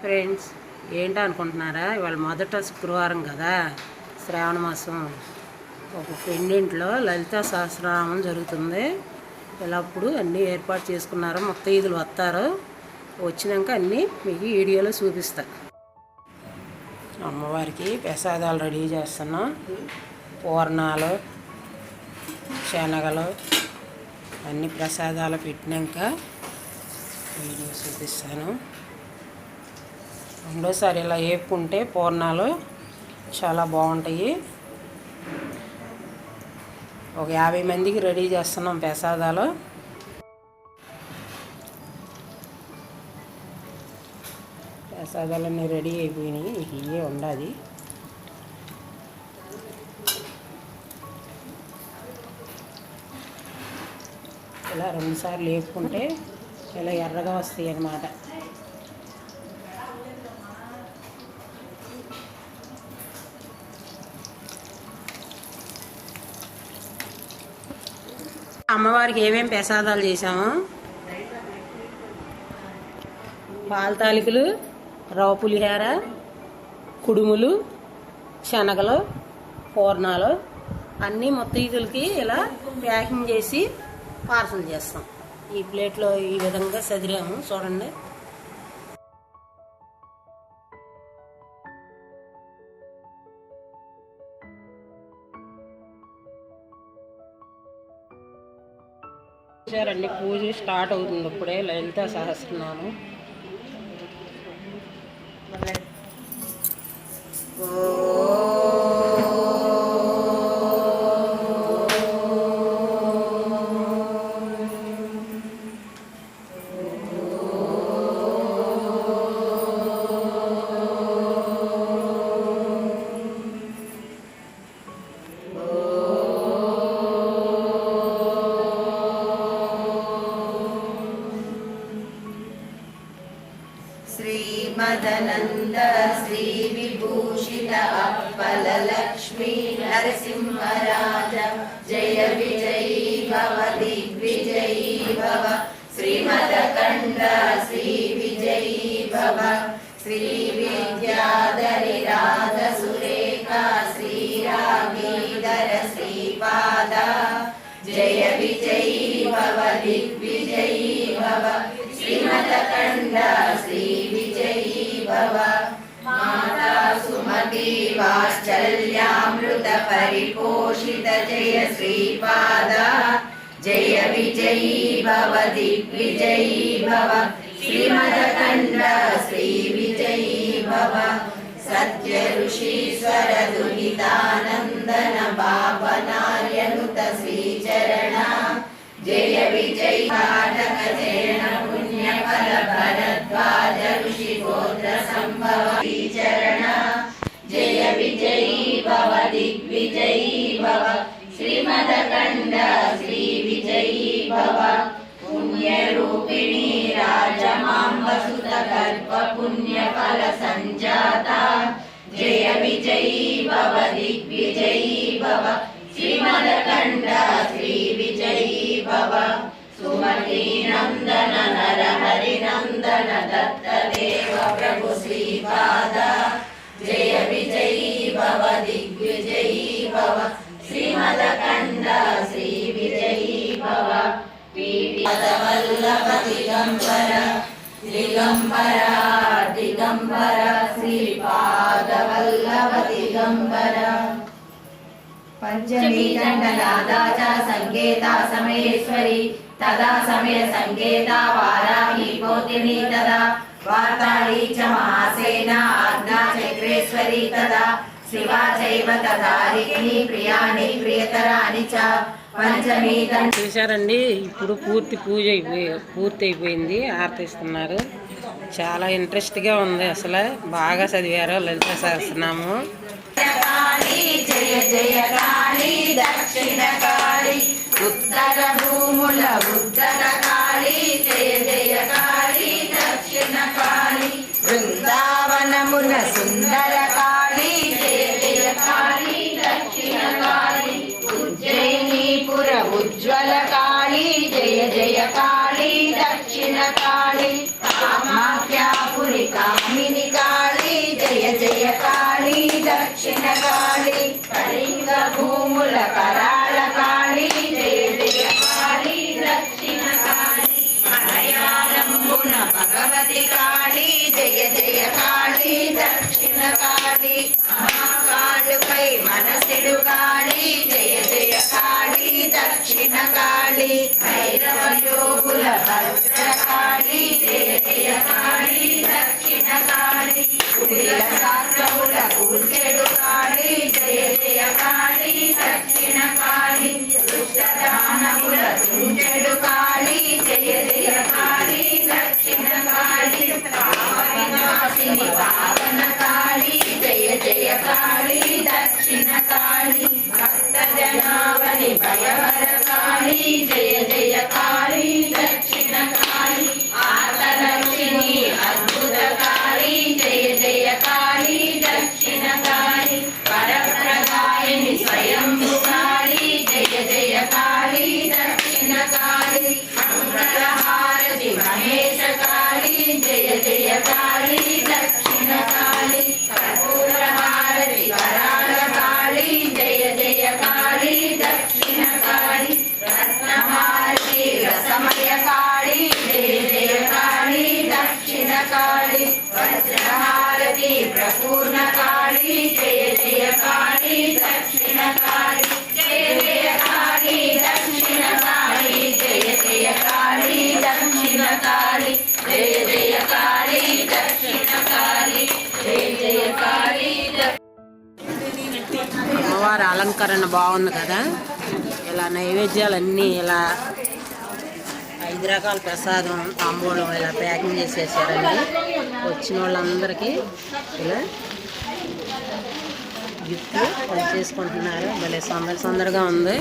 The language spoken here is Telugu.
ఫ్రెండ్స్, ఏంటనుకుంటున్నారా? ఇవాళ మొదట శుక్రవారం కదా, శ్రావణ మాసం. ఒక ఫ్రెండ్ ఇంట్లో లలితా సహస్రనామం జరుగుతుంది. ఇలాప్పుడు అన్నీ ఏర్పాటు చేసుకున్నారు. ముత్తైదులు వస్తారు. వచ్చినాక అన్నీ మీకు వీడియోలో చూపిస్తా. అమ్మవారికి ప్రసాదాలు రెడీ చేస్తున్నాం. పూర్ణాలు, శనగలు అన్ని ప్రసాదాలు పెట్టినాక వీడియో చూపిస్తాను. రెండోసారి ఇలా వేపుకుంటే పూర్ణాలు చాలా బాగుంటాయి. ఒక 50 మందికి రెడీ చేస్తున్నాం ప్రసాదాలు. ప్రసాదాలన్నీ రెడీ అయిపోయినాయి. ఇవే ఉండాలి. ఇలా 2 సార్లు వేపుకుంటే ఇలా ఎర్రగా వస్తాయి అన్నమాట. అమ్మవారికి ఏమేమి ప్రసాదాలు చేసాము? పాల తాలికలు, రవ్వ పులిహోర, కుడుములు, శనగలు, పూర్ణాలు అన్నీ ముత్తైదులకి ఇలా ప్యాకింగ్ చేసి పార్సల్ చేస్తాం. ఈ ప్లేట్లో ఈ విధంగా సదిరాము చూడండి. అన్ని పూజ స్టార్ట్ అవుతుంది. ఇప్పుడే లలితా సహస్రనామం. श्रीमदनन्द श्री विभूषित अप्पल लक्ष्मी नरसिंहराज जय विजयी भव दिग्विजयी भव श्रीमदकण्ड श्री विजयी भव श्री विद्याधरि राध सुरेखा श्रीरागीधर श्रीपाद जय विजयी भव दिग्विजयी भव श्रीमदकण्ड श्री विजयी भव माता सुमति वात्सल्यामृत परिपोषित जय श्रीपाद जय विजयी भव दिग्विजयी भव श्रीमदकण्ड श्री विजयी भव सत्य ऋषीश्वर दुहितानन्दन पावनार्यनुत श्रीचरण जय विजयी पाठक जैन पुण्यफल भरद्वाज ऋषि गोत्र संभव चरण जय विजयी भव दिग्विजयी भव श्रीमदकण्ड श्री विजयी भव पुण्यरूपिणी राजमाम्बसुत कल्प पुण्यफल संजाता जय विजयी भव दिग्विजयी भव श्रीमदकण्ड श्री विजयी भव सुमति नंदन नर हरि नंदन दत्त देव प्रभु श्रीपाद जय विजयी भव दिग्विजयी भव श्रीमदकण्ड श्री विजयी भव पीठवल्लभ दिगंबर दिगंबर दिगंबर श्रीपादवल्लभ दिगंबर पंचमी दंडनादा च संकेता समयेश्वरी तदा समय संकेता वाराही पोतिनी तदा वार्ताली च महासेना आज्ञा चक्रेश्वरी तदा शिवा चैव तदा రిక్ని ప్రియాణి ప్రియతరాని చ పంచమి దండ. చూశారండి, ఇప్పుడు పూర్తి అయిపోయింది. ఆర్తిస్తున్నారు. చాలా ఇంట్రెస్ట్గా ఉంది. అసలు బాగా చదివారు లలిత సహస్రనామం. జయ జయ కాళీ దక్షిణ కాళీ ఉత్తర భూముల ఉత్తర కాళీ జయ జయ కాళీ దక్షిణ కాళీ బృందావనమున సుందర కాళీ జయ జయ కాళీ దక్షిణ కాళీ ఉజ్జయినీపుర ఉజ్వల కాళీ జయ జయ కాళీ దక్షిణ కాళీ కామాఖ్యాపురి కామిని కాళీ జయ జయ కాళీ దక్షిణ కాళీ కళింగ భూముల కరాళ కాళీ జయ జయ కాళీ దక్షిణ కాళీ మలయాళంబున భగవతి కాళీ జయ జయ కాళీ దక్షిణ కాళీ మహాకాళుపై మనసిడు కాళీ జయ జయ కాళీ దక్షిణ కాళీ భైరవ యోగుల భద్ర కాళీ జయ జయ కాళీ దక్షిణ కాళీ కుడిల శాస్త్రముల కూల్చెడు కాళీ జయ జయ కాళీ దక్షిణ కాళీ దుష్ట దానముల తుంచెడు కాళీ జయ జయ కాళీ దక్షిణ కాళీ పాప వినాశిని పావన కాళీ జయ జయ కాళీ దక్షిణ కాళీ భక్త జనావని భయవర కాళీ జయ జయ కాళీ దక్షిణ కాళీ ఆతలక్ష్మి అద్భుత కాళీ జయ జయ కాళీ దక్షిణ కాళీ పరప్రదాయిని స్వయంభు కాళీ జయ జయ కాళీ దక్షిణ కాళీ మంగళహారతి మహేశ కాళీ జయ జయ కాళీ దక్షిణ కాళీ కర్పూర హారతి కరాళ కాళీ జయ జయ కాళీ దక్షిణ కాళీ రత్నహారతి రసమయ కాళీ జయ జయ కాళీ దక్షిణ కాళీ వజ్రహారతి ప్రపూర్ణ కాళీ జయ జయ కాళీ దక్షిణ కాళీ జయ జయ కాళీ దక్షిణ కాళీ జయ జయ కాళీ దక్షిణ కాళీ జయ జయ కాళీ దక్షిణ కాళీ జయ జయ కాళీ అమ్మవారి అలంకరణ బాగుంది కదా. ఇలా నైవేద్యాలన్నీ ఇలా 5 రకాల ప్రసాదం తాంబూలం ఇలా ప్యాకింగ్ చేసేసారండి. వచ్చిన వాళ్ళందరికీ ఇలా గిఫ్ట్లు చేసుకుంటున్నారు. భలే సందడిగా ఉంది.